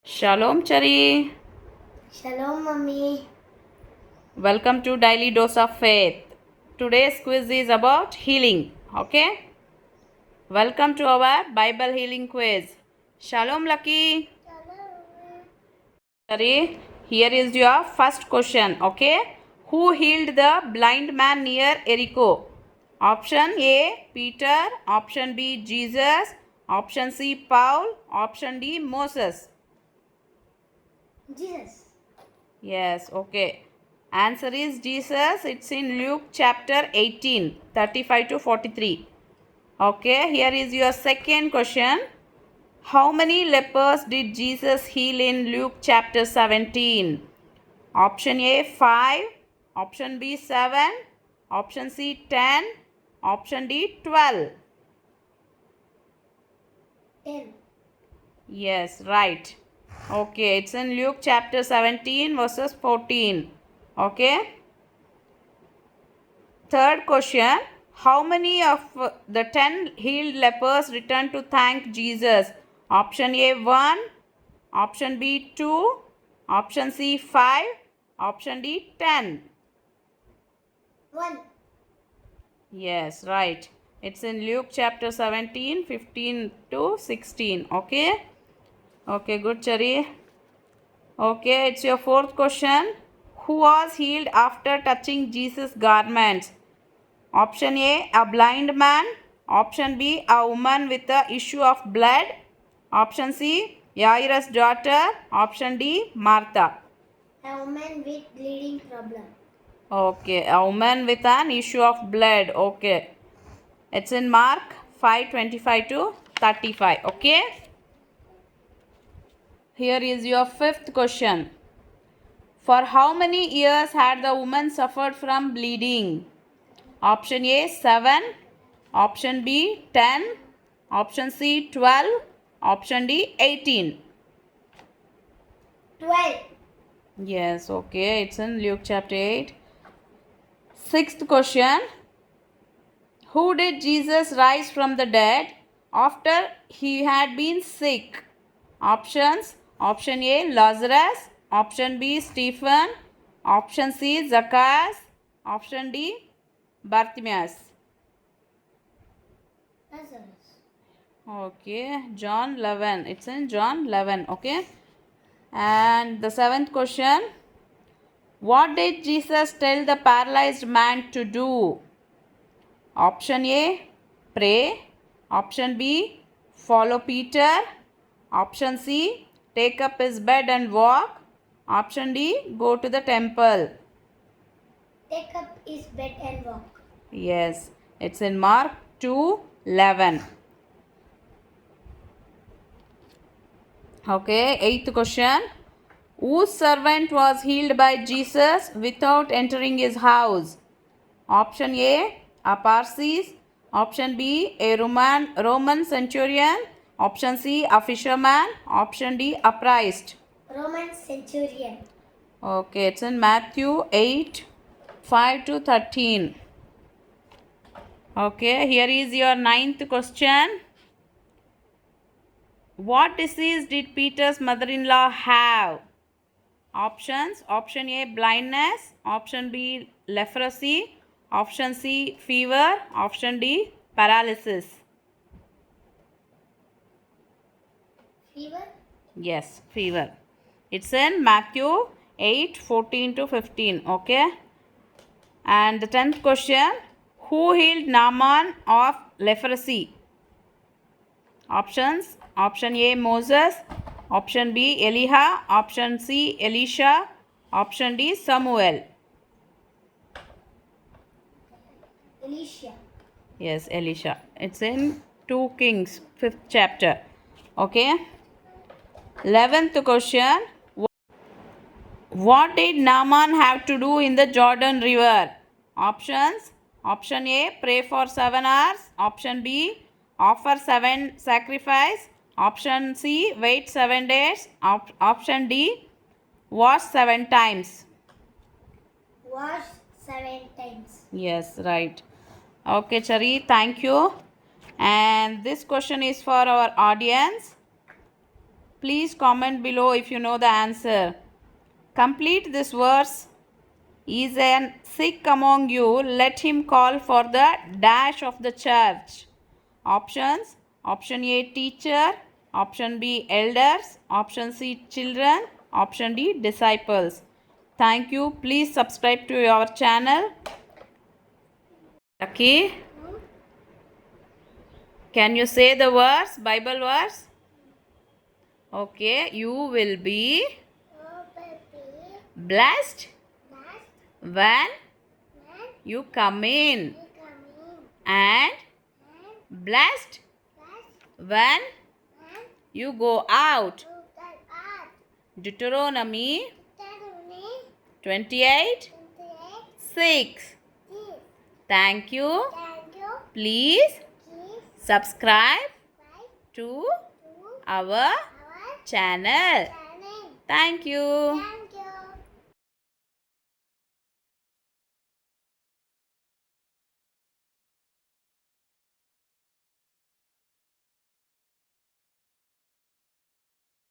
Shalom, Chari. Shalom, Mummy. Welcome to Daily Dose of Faith. Today's quiz is about healing. Okay? Welcome to our Bible healing quiz. Shalom, Lucky. Chari, here is your first question. Okay? Who healed the blind man near Jericho? Option A, Peter. Option B, Jesus. Option C, Paul. Option D, Moses. Jesus. Yes, okay. Answer is Jesus. It's in Luke chapter 18, 35 to 43. Okay, here is your second question. How many lepers did Jesus heal in Luke chapter 17? Option A 5, option B 7, option C 10, option D 12. 10. Yes, right. Okay, it's in Luke chapter 17 verses 14. Okay. Third question. How many of the 10 healed lepers returned to thank Jesus? Option A 1, option B 2, option C 5, option D 10. 1. Yes, right. It's in Luke chapter 17, 15 to 16. Okay? Okay, good, Chari. Okay, it's your fourth question. Who was healed after touching Jesus' garments? Option A, a blind man. Option B, a woman with the issue of blood. Option C, Jairus' daughter. Option D, Martha. A woman with bleeding problem. Okay, a woman with an issue of blood. Okay. It's in Mark 5:25 to 35. Okay. Here is your fifth question. For how many years had the woman suffered from bleeding? Option A 7, option B 10, option C 12, option D 18. 12. Yes, okay, it's in Luke chapter 8. Sixth question. Who did Jesus rise from the dead after he had been sick? Options. Option A Lazarus, option B Stephen, option C Zacchaeus, option D Bartimaeus. Lazarus. Okay, John 11. It's in John 11. Okay. And the seventh question. What did Jesus tell the paralyzed man to do? Option A, pray. Option B, follow Peter. Option C, take up his bed and walk. Option D, go to the temple. Take up his bed and walk. Yes, it's in Mark 2:11. Okay, eighth question. Whose servant was healed by Jesus without entering his house? Option A, a Parsis. Option B, a Roman centurion. Option C, a fisherman. Option D, a priest. Roman centurion. Okay, it's in Matthew 8, 5 to 13. Okay, here is your ninth question. What disease did Peter's mother-in-law have? Options. Option A, blindness. Option B, leprosy. Option C, fever. Option D, paralysis. Fever. Yes, fever. It's in Matthew 8, 14 to 15. Okay. And the 10th question. Who healed Naaman of leprosy? Options. Option A, Moses. Option B, Elijah. Option C, Elisha. Option D, Samuel. Elisha. Yes, Elisha. It's in 2 Kings, 5th chapter. Okay. 11th question. What did Naaman have to do in the Jordan River? Options. Option A, pray for 7 hours. Option B, offer 7 sacrifice. Option C, wait 7 days. Option D, wash 7 times. Wash 7 times. Yes, right. Okay, Chari, thank you. And this question is for our audience. Please comment below if you know the answer. Complete this verse. Is an sick among you, let him call for the dash of the church. Options. Option A, teacher. Option B, elders. Option C, children. Option D, disciples. Thank you. Please subscribe to our channel. Lucky, can you say the verse, Bible verse? Okay, you will be blessed when you come in, and blessed when you go out. Deuteronomy 28:6. Thank you. Please subscribe to our channel. Thank you.